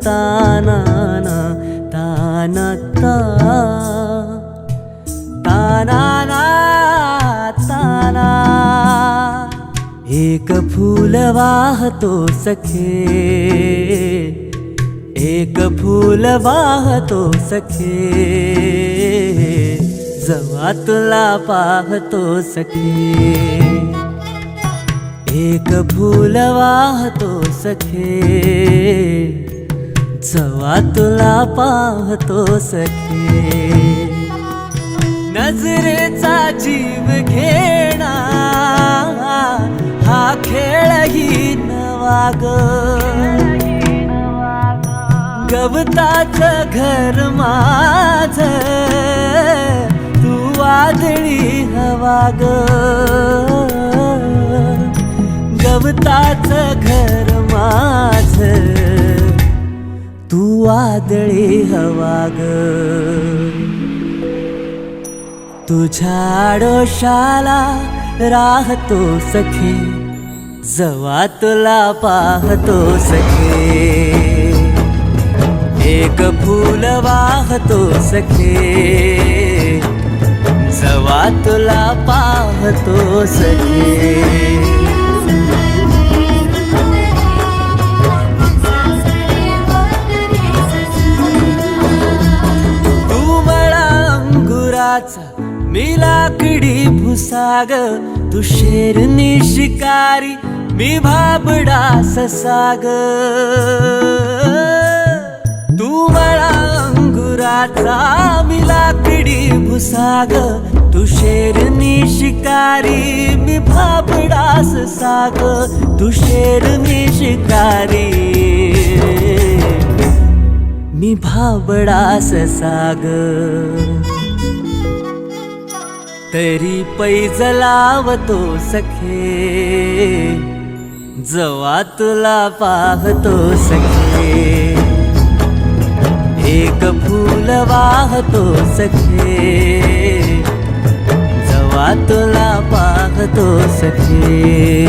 ताना ना ताना ता ताना ना ताना एक फूल वाहतो सखे एक फूल वाहतो सखे जवा तुला पाहतो सखे एक फूल वाहतो सखे जवा तुला पाहतो सखे नजरेचा जीव घेणा हा खेळही नवा ग गवताचं घर माझं तू वादळी हवा ग गवताचं घर माझं तू वादळी हवा ग तुझ्या आडोशाला राहतो सखे जवा तुला पाहतो सखे एक फूल वाहतो सखे जवा तुला पाहतो सखे मी लाकडी भुसाग तू शेरनी शिकारी मी भाबडा ससाग तू मला अंगुराचा मी लाकडी भुसाग तू शेरनी शिकारी मी भाबडा ससाग तू शेरनी शिकारी मी भाबडा ससाग तरी पैज लावतो सखे जवा तुला पाहतो सखे एक फूल वाहतो सखे जवा तुला पाहतो सखे